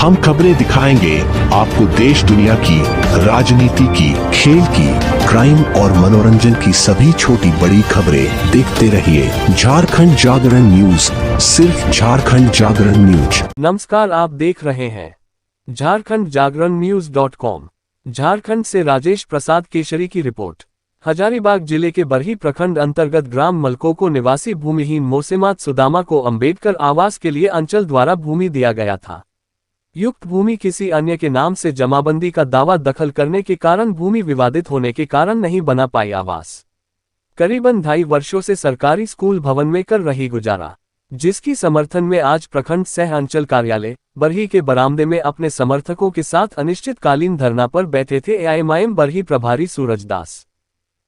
हम खबरें दिखाएंगे आपको देश दुनिया की, राजनीति की, खेल की, क्राइम और मनोरंजन की सभी छोटी बड़ी खबरें। देखते रहिए झारखंड जागरण न्यूज, सिर्फ झारखंड जागरण न्यूज। नमस्कार, आप देख रहे हैं झारखंड जागरण न्यूज.com। झारखंड से राजेश प्रसाद केशरी की रिपोर्ट। हजारीबाग जिले के बरही प्रखंड अंतर्गत ग्राम मलकोको निवासी भूमिहीन मोसेमात सुदामा को अंबेडकर आवास के लिए अंचल द्वारा भूमि दिया गया था। युक्त भूमि किसी अन्य के नाम से जमाबंदी का दावा दखल करने के कारण भूमि विवादित होने के कारण नहीं बना पाई आवास। करीबन 2.5 वर्षों से सरकारी स्कूल भवन में कर रही गुजारा, जिसकी समर्थन में आज प्रखंड सह अंचल कार्यालय बरही के बरामदे में अपने समर्थकों के साथ अनिश्चितकालीन धरना पर बैठे थे एआईएमआईएम बरही प्रभारी सूरज दास,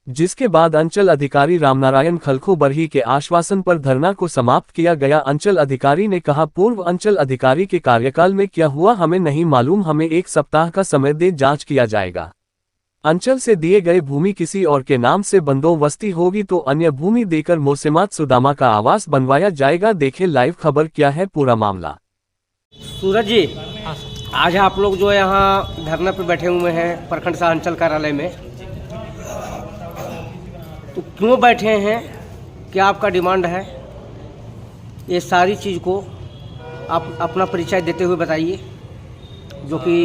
जिसके बाद अंचल अधिकारी रामनारायण खलखो बरही के आश्वासन पर धरना को समाप्त किया गया। अंचल अधिकारी ने कहा, पूर्व अंचल अधिकारी के कार्यकाल में क्या हुआ हमें नहीं मालूम, हमें 1 सप्ताह का समय दे, जांच किया जाएगा। अंचल से दिए गए भूमि किसी और के नाम से बंदोबस्ती होगी तो अन्य भूमि देकर मोसेमात सुदामा का आवास बनवाया जाएगा। देखें लाइव खबर, क्या है पूरा मामला। सूरज जी, आज आप लोग जो यहाँ धरना पे बैठे हुए हैं प्रखंड सह अंचल कार्यालय में, तो क्यों बैठे हैं, क्या आपका डिमांड है, ये सारी चीज़ को आप अपना परिचय देते हुए बताइए, जो कि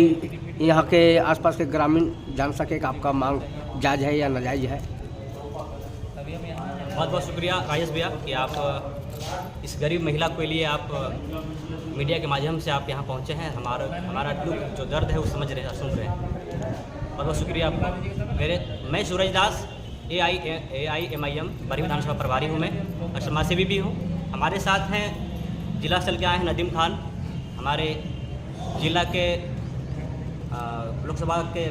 यहाँ के आसपास के ग्रामीण जान सके कि आपका मांग जायज़ है या नाजायज़ है। बहुत बहुत शुक्रिया राजेश भैया कि आप इस गरीब महिला के लिए आप मीडिया के माध्यम से आप यहाँ पहुँचे हैं। हमारा दुख जो दर्द है वो समझ रहे हैं, सुन रहे हैं। बहुत बहुत शुक्रिया आपका। मैं सूरज दास एआईएमआईएम बरही विधानसभा प्रभारी हूँ, मैं और समाजसेवी भी हूँ। हमारे साथ हैं जिला स्तर के आए हैं नदीम खान, हमारे जिला के लोकसभा के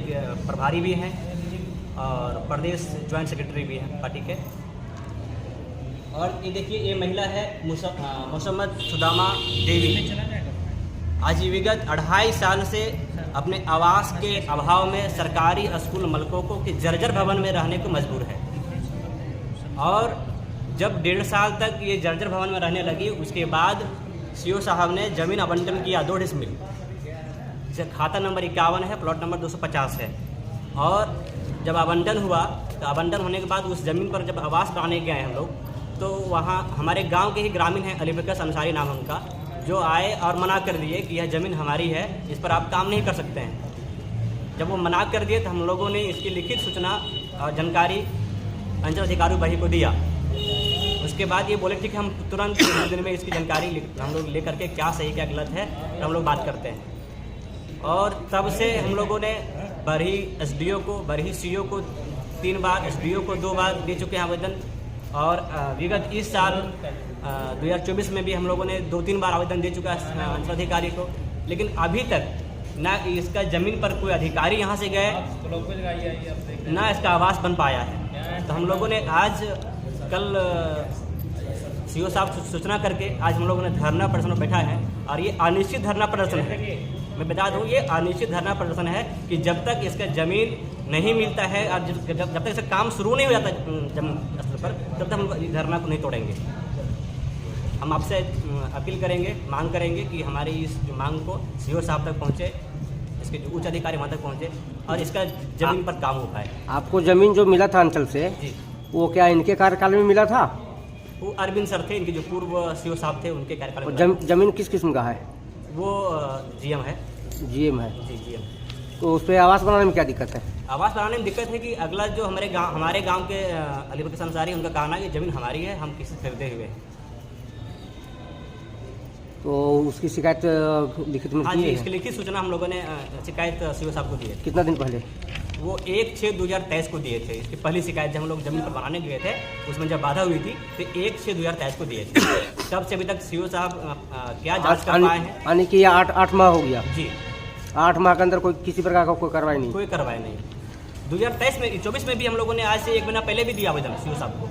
प्रभारी भी हैं और प्रदेश ज्वाइंट सेक्रेटरी भी हैं पार्टी के। और ये देखिए, ये महिला है मोसेमात सुदामा देवी। आज विगत 2.5 साल से अपने आवास के अभाव में सरकारी स्कूल मलकोको के जर्जर भवन में रहने को मजबूर है। और जब 1.5 साल तक ये जर्जर भवन में रहने लगी, उसके बाद सीओ साहब ने ज़मीन आवंटन किया 2 डिसमिल, जिसे खाता नंबर 51 है, प्लॉट नंबर 250 है। और जब आवंटन हुआ तो आवंटन होने के बाद उस ज़मीन पर जब आवास बनाने गए हम लोग, तो वहाँ हमारे गाँव के ही ग्रामीण हैं, अली बकर अंसारी नाम है उनका, जो आए और मना कर दिए कि यह ज़मीन हमारी है, इस पर आप काम नहीं कर सकते हैं। जब वो मना कर दिए तो हम लोगों ने इसकी लिखित सूचना और जानकारी अंचल अधिकारी बरही को दिया। उसके बाद ये बोले ठीक है, हम तुरंत 2 दिन में इसकी जानकारी हम लोग ले करके क्या सही क्या गलत है तो हम लोग बात करते हैं। और तब से हम लोगों ने बरही एसडीओ को, बरही सीओ को 3 बार, एसडीओ को 2 बार दे चुके हैं आवेदन। और विगत इस साल 2024 में भी हम लोगों ने 2-3 बार आवेदन दे चुका है अंचल अधिकारी को, लेकिन अभी तक ना इसका ज़मीन पर कोई अधिकारी यहाँ से गए, ना इसका आवास बन पाया है। तो हम लोगों ने आज कल सीओ साहब सूचना करके आज हम लोगों ने धरना प्रदर्शन में बैठा है। और ये अनिश्चित धरना प्रदर्शन है, मैं बता दूँ, ये अनिश्चित धरना प्रदर्शन है कि जब तक इसका ज़मीन नहीं मिलता है और जब तक इसका काम शुरू नहीं हो जाता जमीन स्तर पर, तब तक हम धरना को नहीं तोड़ेंगे। हम आपसे अपील करेंगे, मांग करेंगे कि हमारी इस मांग को सीओ साहब तक पहुँचे, इसके जो उच्च अधिकारी वहाँ तक पहुँचे और इसका ज़मीन पर काम हो पाए। आपको ज़मीन जो मिला था अंचल से जी, वो क्या इनके कार्यकाल में मिला था? वो अरविंद सर थे, इनके जो पूर्व सीओ साहब थे, उनके कार्यकाल में। ज़मीन किस किस्म का है? वो जीएम है। जीएम है जी, जीएम। तो उस पर आवास बनाने में क्या दिक्कत है? आवास बनाने में दिक्कत है कि अगला जो हमारे गांव के अली बकर अंसारी, उनका कहना है कि ज़मीन हमारी है, हम किसी खरीदे हुए। तो उसकी शिकायत लिखित में? हाँ जी, इसकी लिखित सूचना हम लोगों ने शिकायत सीओ साहब को दी है। कितना दिन पहले? वो 1/6/2023 को दिए थे। इसकी पहली शिकायत जब हम लोग ज़मीन पर बनाने गए थे, उसमें जब बाधा हुई थी तो 1/6/2023 को दिए थे। तब से अभी तक सीओ साहब क्या जांच कर पाए हैं? यानी कि 8 माह हो गया। जी, 8 माह के अंदर कोई किसी प्रकार का कोई कार्रवाई नहीं? कोई कार्रवाई नहीं। 2024 में भी हम लोगों ने आज से 1 महीना पहले भी दिया आवेदन सीओ साहब को।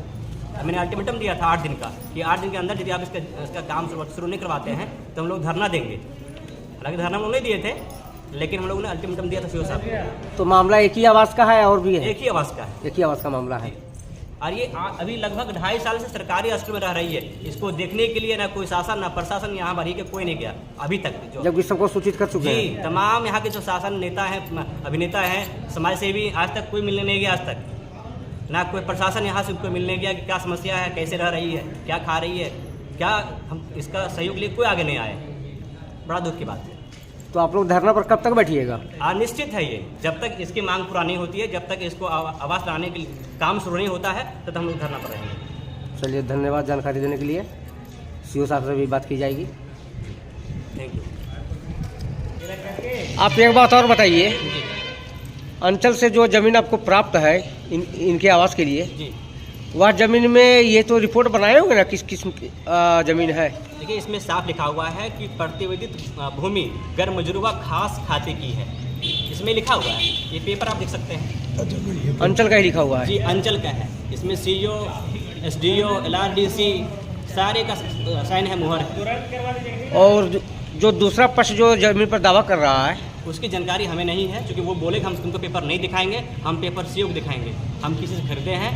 मैंने अल्टीमेटम दिया था 8 दिन का, कि 8 दिन के अंदर यदि आप इसका काम शुरू नहीं करवाते हैं तो हम लोग धरना देंगे। हालांकि धरना हम लोग नहीं दिए थे, लेकिन हम लोगों ने अल्टीमेटम दिया था सीओ साहब। तो मामला एक ही आवास का है और भी है? एक ही आवास का है। एक ही आवास का मामला है। और ये अभी लगभग 2.5 साल से सरकारी हॉस्टल में रह रही है। इसको देखने के लिए ना कोई शासन ना प्रशासन यहाँ भरी के कोई नहीं गया अभी तक। जो जबकि सबको सूचित कर चुके हैं। तमाम यहाँ के जो शासन नेता हैं, अभिनेता हैं, समाज सेवी, आज तक कोई मिलने नहीं गया। आज तक ना कोई प्रशासन यहाँ से उनको मिलने गया कि क्या समस्या है, कैसे रह रही है, क्या खा रही है, क्या हम इसका सहयोग लिए कोई आगे नहीं आए। बड़ा दुख की बात है। तो आप लोग धरना पर कब तक बैठिएगा? निश्चित है ये, जब तक इसकी मांग पूरा नहीं होती है, जब तक इसको आवास लाने के लिए काम शुरू नहीं होता है, तब तक हम लोग धरना पर रहेंगे। चलिए, धन्यवाद जानकारी देने के लिए। सीओ साहब से भी बात की जाएगी। Thank you. आप एक बात और बताइए, अंचल से जो ज़मीन आपको प्राप्त है इनके आवास के लिए, जी, वह ज़मीन में ये तो रिपोर्ट बनाए होंगे ना किस किस्म की ज़मीन है? देखिए, इसमें साफ लिखा हुआ है कि प्रतिवेदित भूमि गैर मजरूबा खास खाते की है। इसमें लिखा हुआ है, ये पेपर आप देख सकते हैं। अंचल का ही लिखा हुआ है? जी, अंचल का है। इसमें सीओ, एसडीओ, एलआरडीसी सारे का साइन है, मुहर है। और जो दूसरा पक्ष जो ज़मीन पर दावा कर रहा है, उसकी जानकारी हमें नहीं है, क्योंकि वो बोले कि हम तुमको पेपर नहीं दिखाएंगे, हम पेपर सीओ को दिखाएंगे। हम किसी से खरीदे हैं।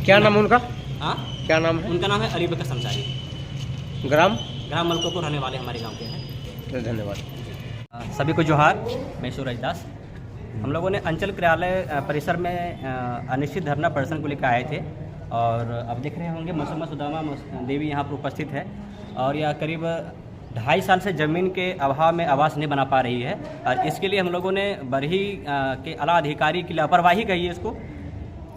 क्या नाम है उनका? हाँ, क्या नाम है? उनका नाम है अली बकर संसारी। ग्राम मलको को रहने वाले हमारे गांव के हैं। धन्यवाद। सभी को जोहार। मैं सूरज दास। हम लोगों ने अंचल कार्यालय परिसर में अनिश्चित धरना प्रदर्शन को लेकर आए थे, और अब देख रहे होंगे मोसम्मद सुदामा देवी यहाँ पर उपस्थित है, और यह करीब 2.5 साल से ज़मीन के अभाव में आवास नहीं बना पा रही है। और इसके लिए हम लोगों ने बरही के आला अधिकारी की लापरवाही कही है इसको,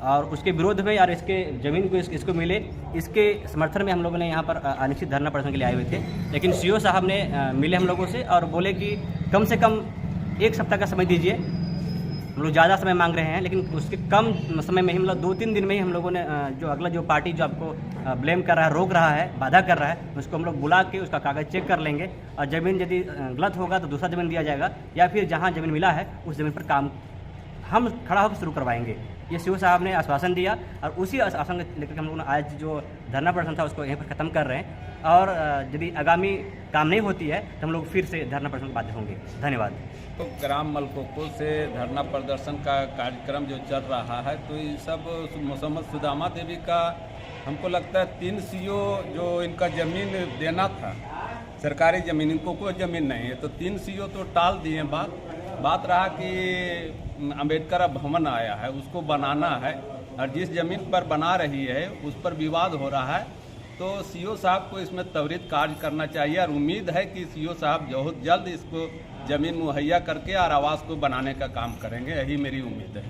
और उसके विरोध में और इसके ज़मीन को इसको मिले, इसके समर्थन में हम लोगों ने यहाँ पर अनिश्चित धरना प्रदर्शन के लिए आए हुए थे। लेकिन सीओ साहब ने मिले हम लोगों से और बोले कि कम से कम 1 सप्ताह का समय दीजिए। हम लोग ज़्यादा समय मांग रहे हैं, लेकिन उसके कम समय में ही, मतलब 2-3 दिन में ही हम लोगों ने जो अगला जो पार्टी जो आपको ब्लेम कर रहा है, रोक रहा है, बाधा कर रहा है, उसको हम लोग बुला के उसका कागज़ चेक कर लेंगे, और ज़मीन यदि गलत होगा तो दूसरा ज़मीन दिया जाएगा, या फिर जहाँ ज़मीन मिला है उस ज़मीन पर काम हम खड़ा होकर शुरू करवाएंगे। ये सीओ साहब ने आश्वासन दिया, और उसी आश्वासन को लेकर हम लोग आज जो धरना प्रदर्शन था उसको यहीं पर ख़त्म कर रहे हैं। और यदि आगामी काम नहीं होती है तो हम लोग फिर से धरना प्रदर्शन बाध्य होंगे। धन्यवाद। तो ग्राम मलकोको से धरना प्रदर्शन का कार्यक्रम जो चल रहा है, तो ये सब मोसम्मद सुदामा देवी का हमको लगता है 3 सीओ जो इनका ज़मीन देना था, सरकारी ज़मीन, इनको कोई ज़मीन नहीं है, तो 3 सीओ तो टाल दिए। बात रहा कि अंबेडकर भवन आया है, उसको बनाना है, और जिस ज़मीन पर बना रही है उस पर विवाद हो रहा है, तो सीओ साहब को इसमें त्वरित कार्य करना चाहिए। और उम्मीद है कि सीओ साहब बहुत जल्द इसको ज़मीन मुहैया करके और आवास को बनाने का काम करेंगे, यही मेरी उम्मीद है।